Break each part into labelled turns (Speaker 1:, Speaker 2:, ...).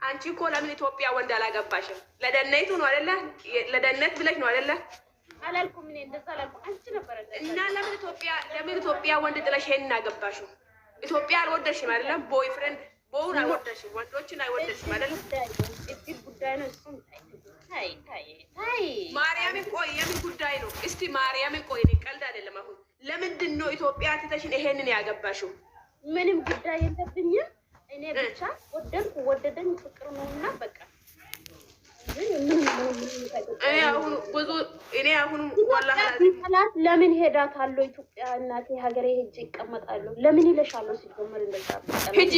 Speaker 1: አንቺ እኮ ለምን ኢትዮጵያ ወንድ አላገባሽም? ለደነይቱ ነው አይደለ? ለደነት ብለሽ ነው አይደለ?
Speaker 2: አላልኩም እኔ እንደዛ አላልኩም። አንቺ ነበር
Speaker 1: እና ለምን ኢትዮጵያ ወንድ ጥለሽ ይሄንን አገባሽው? ኢትዮጵያ አልወደድሽም አይደለም? ቦይ ፍሬንድ ቦውን አልወደድሽም፣ ወንዶችን አይወደድሽም አይደለም?
Speaker 2: እዚህ ጉዳይ ነው እሱ። ታይ
Speaker 1: ማርያምን ቆይ፣ የምን ጉዳይ ነው? እስቲ ማርያምን ቆይ፣ እኔ ቀልድ አይደለም። አሁን ለምንድን ነው ኢትዮጵያ ትተሽን ይሄንን ያገባሽው?
Speaker 2: ምንም ጉዳይ የለብኝም እኔ ብቻ ወደደኝ ፍቅር ነውና በቃ።
Speaker 1: እኔ አሁን ወላሂ
Speaker 2: ለምን ሄዳታለሁ ኢትዮጵያ እናቴ ሀገሬ ሄጄ ይቀመጣለሁ ለምን ይለሻለሁ? ሲጀመር እንደዛ
Speaker 1: ሂጂ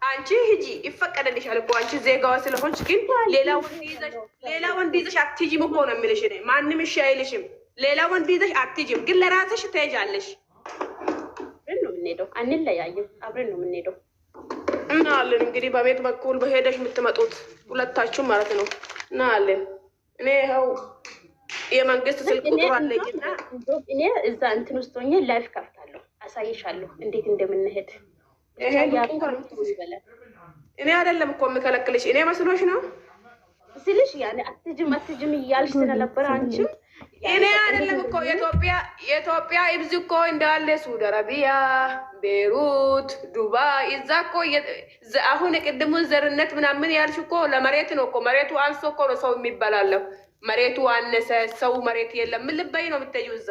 Speaker 1: አንቺ ሂጂ ይፈቀደልሻል እኮ አንቺ ዜጋዋ ስለሆንሽ። ግን ሌላ ወንድ ይዘሽ አትሄጂም እኮ ነው የሚልሽ። እኔ ማንም እሺ አይልሽም። ሌላ ወንድ ይዘሽ አትሄጂም፣ ግን ለራስሽ ትሄጃለሽ።
Speaker 2: አብረን ነው የምንሄደው፣ አንለያይም። አብረን ነው የምንሄደው
Speaker 1: እና አለን እንግዲህ በቤት በኩል በሄደሽ የምትመጡት ሁለታችሁ ማለት ነው። እና አለን እኔ ይኸው የመንግስት ስልክ ቁጥር አለኝና
Speaker 2: እኔ እዛ እንትን ውስጥ ሆኜ ላይፍ ከፍታለሁ፣ አሳይሻለሁ እንዴት እንደምንሄድ።
Speaker 1: እኔ አይደለም እኮ የምከለክልሽ፣ እኔ መስሎሽ ነው
Speaker 2: ስልሽ ያኔ አትጅም እያልሽ ስለነበረ አንቺም
Speaker 1: እኔ አይደለም እኮ የኢትዮጵያ ኢብዝ እኮ እንዳለ ሳውዲ አረቢያ፣ ቤሩት፣ ዱባይ እዛ እኮ አሁን የቅድሙን ዘርነት ምናምን ያልሽ እኮ ለመሬት ነው እኮ። መሬቱ አንሶ እኮ ነው ሰው የሚበላለው። መሬቱ አነሰ፣ ሰው መሬት የለም። ምን ልበይ ነው የምትሄጂው እዛ?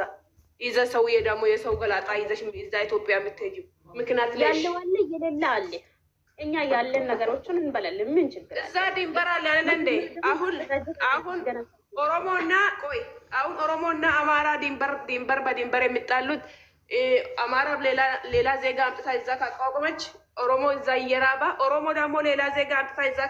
Speaker 1: ይዘ ሰውዬ ደግሞ የሰው ገላጣ ይዘሽ እዛ ኢትዮጵያ የምትሄጂው ምክንያት ለሽ
Speaker 2: ያለው አለ የሌለ አለ። እኛ ያለን ነገሮችን እንበላለን። ምን ችግር
Speaker 1: እዛ ድንበር አለ አይደል እንዴ? አሁን ኦሮሞና አማራ ድንበር በድንበር የሚጣሉት አማራ ሌላ ዜጋ አምጥታ እዛ ካቋቋመች ኦሮሞ እዛ እየራባ፣ ኦሮሞ ደግሞ ሌላ ዜጋ አምጥታ እዛ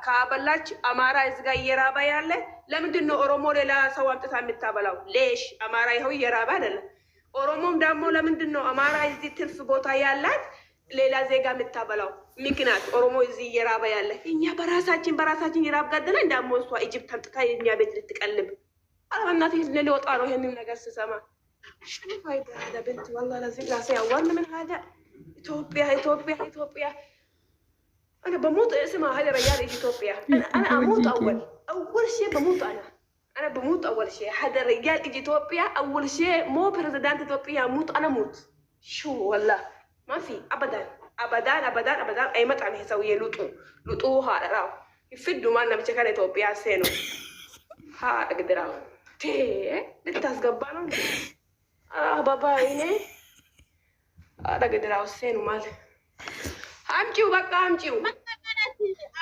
Speaker 1: ካበላች አማራ እዛ እየራባ ያለ ለምንድን ነው ኦሮሞ ሌላ ሰው አምጥታ የምታበላው? ሌሽ አማራ ይኸው እየራባ አይደለም። ኦሮሞም ደግሞ ለምንድን ነው አማራ እዚህ ትርፍ ቦታ ያላት ሌላ ዜጋ የምታበላው? ምክንያት ኦሮሞ እዚህ እየራባ ያለ እኛ በራሳችን የራብ ገደለ እንዳሞ እሷ ኢጅፕት አምጥታ የኛ ቤት ልትቀልብ እናት ሊወጣ ነው። ይሄንን ነገር ስሰማ ፋይዳ ለብንት ወላ ለዚህ ራሴ ያዋል ምን ሀደ ኢትዮጵያ انا بموت اسمها هذا رجال اثيوبيا. انا اموت اول شيء بموت انا بموت اول شيء. هذا رجال اثيوبيا اول شيء مو بريزيدنت اثيوبيا اموت انا اموت. شو والله ما في ابدا اي مطعم يسوي لطو هذا راو يفدوا مالنا بشكل اثيوبيا سينو ها اقدروا تي بتاسقبانو بابا هنا هذا اقدروا سينو مال አምጪው በቃ አምጪው።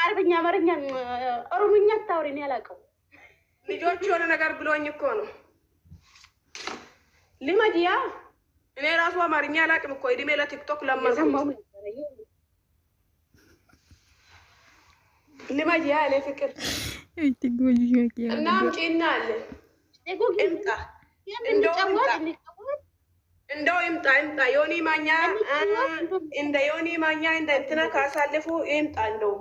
Speaker 2: አረብኛ አማርኛ ኦሮሞኛ አታውሪኝ ያላቀው
Speaker 1: ልጆች የሆነ ነገር ብሎኝ እኮ ነው ሊማጂያ። እኔ ራሱ አማርኛ አላቅም እኮ እድሜ ለቲክቶክ ለማዘማው ሊማጂያ እኔ ፍቅር እና አምጪና አለ እንደው ይምጣ ዮኒ ማኛ እንደ ዮኒ ማኛ እንደ እንትና ካሳለፉ ይምጣ እንደው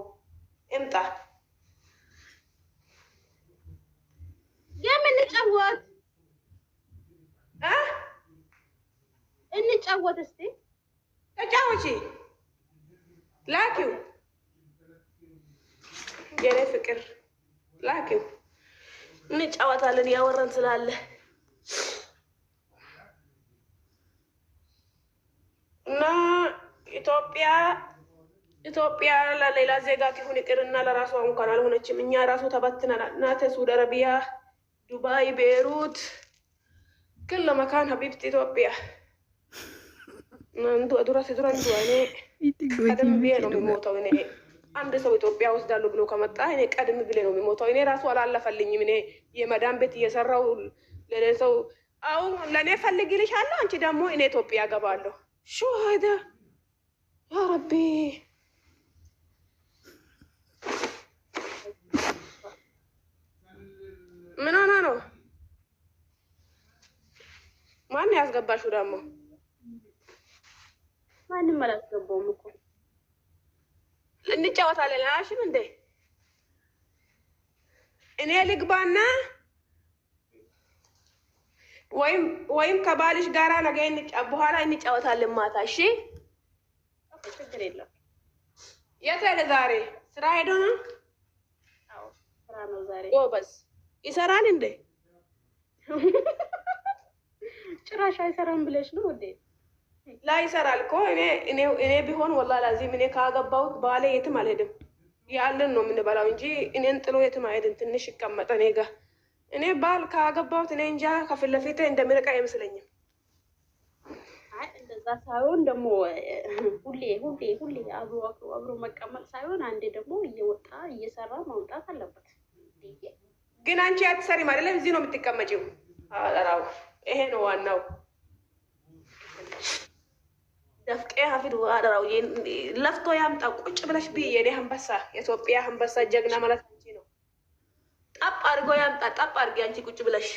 Speaker 1: ይምጣ
Speaker 2: እንጫወት እስቲ
Speaker 1: ተጫወቺ ላኪው የኔ ፍቅር ላኪው እንጫወታለን ያወራን ስላለ እና ኢትዮጵያ ለሌላ ዜጋ ትሁን ይቅርና ለራሷ እንኳን አልሆነችም። እኛ ራሱ ተበትነናል። እናተ ሳውዲ አረቢያ፣ ዱባይ፣ ቤሩት كل مكان حبيبتي ኢትዮጵያ እንዱ አዱራስ ዱራን ዱአኔ ቀደም ብዬ ነው የሚሞተው። እኔ አንድ ሰው ኢትዮጵያ ወስዳለሁ ብሎ ከመጣ እኔ ቀደም ብዬ ነው የሚሞተው። እኔ ራሱ አላለፈልኝም። እኔ የመዳን ቤት እየሰራው ለሰው አሁን ለእኔ ፈልግልሻለሁ፣ አንቺ ደግሞ እኔ ኢትዮጵያ ገባለሁ። شو هذا يا ربي؟ من انا ነው ማን ያስገባሽው ደግሞ?
Speaker 2: ማንም አላስገባውም እኮ
Speaker 1: እንጫወታለን አላልሽም እንዴ? እኔ ልግባና ወይም ከባልሽ ጋራ ነገ በኋላ እንጫወታለን ማታ። እሺ ችግር የለም። የት ሄደ ዛሬ? ስራ ሄዶ ነው?
Speaker 2: አዎ ስራ ነው ዛሬ።
Speaker 1: ጎበዝ። ይሰራል እንዴ?
Speaker 2: ጭራሽ አይሰራም ብለሽ ነው እንዴ?
Speaker 1: ላይ ይሰራል እኮ። እኔ ቢሆን ወላሂ ላዚም እኔ ካገባሁት ባሌ የትም አልሄድም። ያለን ነው የምንበላው እንጂ እኔን ጥሎ የትም አይሄድም። ትንሽ ይቀመጠ እኔ ጋር። እኔ ባል ካገባሁት እኔ እንጃ ከፊት ለፊቴ እንደሚርቅ አይመስለኝም።
Speaker 2: እንደዛ ሳይሆን ደግሞ ሁሌ አብሮ መቀመጥ ሳይሆን አንዴ ደግሞ እየወጣ እየሰራ ማውጣት አለበት።
Speaker 1: ግን አንቺ አትሰሪም አይደለም? እዚህ ነው የምትቀመጪው። አራው ይሄ ነው ዋናው። ደፍቄ ሀፊድ አደራው ለፍቶ ያምጣ። ቁጭ ብለሽ ብይ። የኔ አንበሳ፣ የኢትዮጵያ አንበሳ ጀግና ማለት አንቺ ነው። ጠብ አድርጎ ያምጣ። ጠብ አድርጊ አንቺ ቁጭ ብለሽ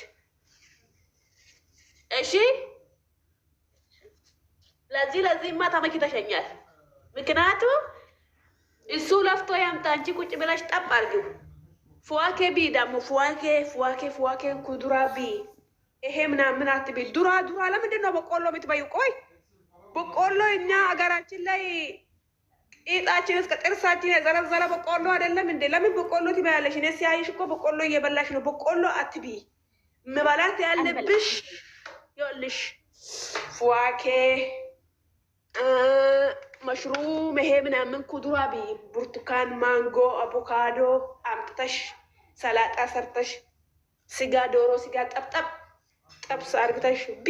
Speaker 1: እሺ። ለዚህማ ተመችተሽኛል። ምክንያቱም እሱ ለፍቶ ያምጣ፣ አንቺ ቁጭ ብለሽ ጠብ አድርጊው። ፉዋኬ ቢ ደግሞ ፉዋኬ ኩዱራ ቢ። ይሄ ምናምን አትቢ። ዱራ ለምንድን ነው በቆሎ የምትበይው? ቆይ በቆሎ እኛ ሀገራችን ላይ ቂጣችን እስከ ጥርሳችን የዘረዘረ በቆሎ አይደለም እንዴ? ለምን በቆሎ ትበያለሽ? እኔ ሲያይሽ እኮ በቆሎ እየበላሽ ነው። በቆሎ አትቢ። መበላት ያለብሽ ይኸውልሽ ፉዋኬ መሽሩም፣ ይሄ ምናምን ኩዱራ ቢ። ብርቱካን፣ ማንጎ፣ አቮካዶ አምጥተሽ ሰላጣ ሰርተሽ ስጋ፣ ዶሮ ስጋ ጠብስ አርግተሽ ቢ።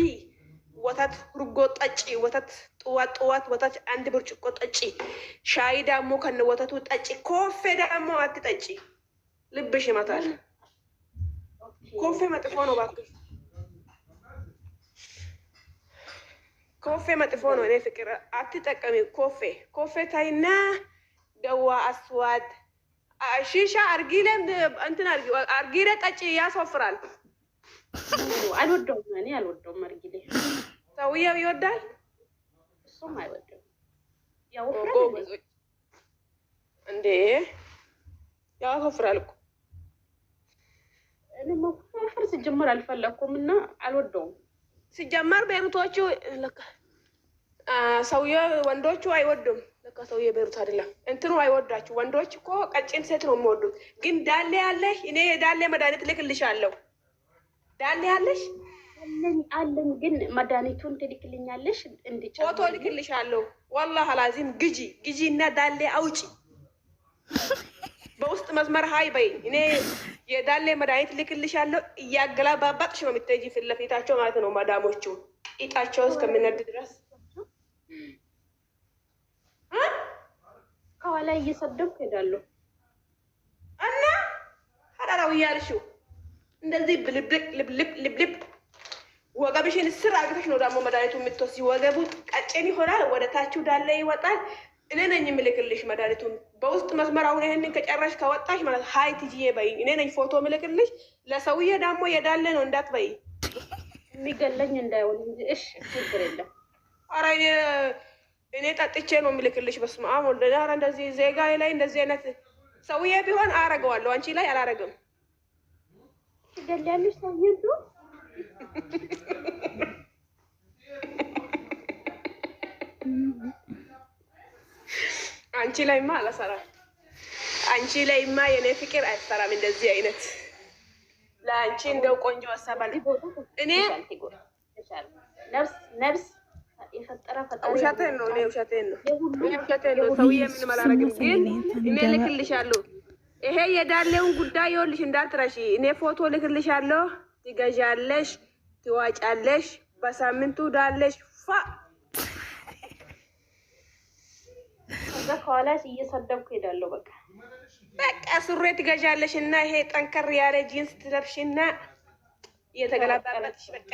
Speaker 1: ወተት ርጎ ጠጪ። ወተት ጥዋት ወተት 1 ብርጭቆ ጠጪ። ሻይ ደግሞ ከነ ወተቱ ጠጪ። ኮፌ ደግሞ አትጠጪ፣ ልብሽ ይመታል። ኮፌ መጥፎ ነው እባክሽ። ኮፌ መጥፎ ነው። እኔ ፍቅር አትጠቀሚ ኮፌ ታይና ደዋ አስዋድ ሺሻ አርጊለን እንትን አርጊለ ጠጪ፣ ያስወፍራል።
Speaker 2: አልወደውም፣ እኔ አልወደውም። አርጊለ
Speaker 1: ሰውዬው ይወዳል፣
Speaker 2: እሱም አይወደውም። ያወፍራል
Speaker 1: እንዴ? ያወፍራል እኮ።
Speaker 2: እኔ መወፈር ሲጀመር አልፈለኩም እና አልወደውም።
Speaker 1: ሲጀመር ቤሩቶቹ ለካ ሰውዬው ወንዶቹ አይወዱም። ለካ ሰውዬው ቤሩት አይደለም እንትኑ አይወዳችሁ። ወንዶች እኮ ቀጭን ሴት ነው የሚወዱት። ግን ዳሌ ያለሽ፣ እኔ የዳሌ መድኃኒት ልክልሻለሁ። ዳሌ ያለሽ
Speaker 2: አለኝ፣ ግን መድኃኒቱን ትልክልኛለሽ?
Speaker 1: ፎቶ ልክልሻለሁ። ወላሂ ላዚም ግጂ እና ዳሌ አውጪ። በውስጥ መስመር ሀይ በይ። እኔ የዳሌ መድኃኒት ልክልሻለሁ። እያገላባባጥሽ ነው የምትሄጂ ፊት ለፊታቸው ማለት ነው። ማዳሞቹ ቂጣቸው እስከሚነድ ድረስ
Speaker 2: ከኋላ እየሰደብኩ ሄዳለሁ
Speaker 1: እና ሀዳራው እያልሽው እንደዚህ ልብልብ ወገብሽን ስር አግተሽ ነው ደግሞ መድኃኒቱ የምትወስጂ። ወገቡ ቀጭን ይሆናል፣ ወደ ታችሁ ዳሌ ይወጣል። እኔ ነኝ የምልክልሽ መድኃኒቱን በውስጥ መስመር። አሁን ይህንን ከጨረሽ ከወጣሽ ማለት ሀይ ትጂዬ በይ። እኔ ነኝ ፎቶ ምልክልሽ። ለሰውዬ ደግሞ የዳለ ነው እንዳትበይ፣
Speaker 2: የሚገለኝ እንዳይሆን እንጂ። እሺ ችግር የለም።
Speaker 1: ኧረ እኔ ጠጥቼ ነው የምልክልሽ። በስመ አብ ወልደ ዳር። እንደዚህ ዜጋ ላይ እንደዚህ አይነት ሰውዬ ቢሆን አረገዋለሁ፣ አንቺ ላይ አላረግም።
Speaker 2: ትገለያለሽ ሰውዬ ቢሆን
Speaker 1: አንቺ ላይማ አላሰራም። አንቺ ላይማ የኔ ፍቅር አይሰራም። እንደዚህ አይነት ለአንቺ እንደው ቆንጆ አሳባል። እኔ
Speaker 2: ነፍስ የፈጠረ ፈጣሪ
Speaker 1: ውሸቴን ነው። እኔ ውሸቴን ነው። ሰውዬ ምንም አላረግም። ግን እኔ ልክልሻለሁ። ይሄ የዳሌውን ጉዳይ ይኸውልሽ እንዳትረሺ። እኔ ፎቶ ልክልሻለሁ። ትገዣለሽ፣ ትዋጫለሽ። በሳምንቱ ዳሌሽ ፋ
Speaker 2: ከዛ ከኋላሽ እየሰደብኩ ሄዳለሁ።
Speaker 1: በቃ ሱሪ ትገዣለሽ እና ይሄ ጠንከር ያለ ጂንስ ትለብሽና እየተገላባበትሽ በቃ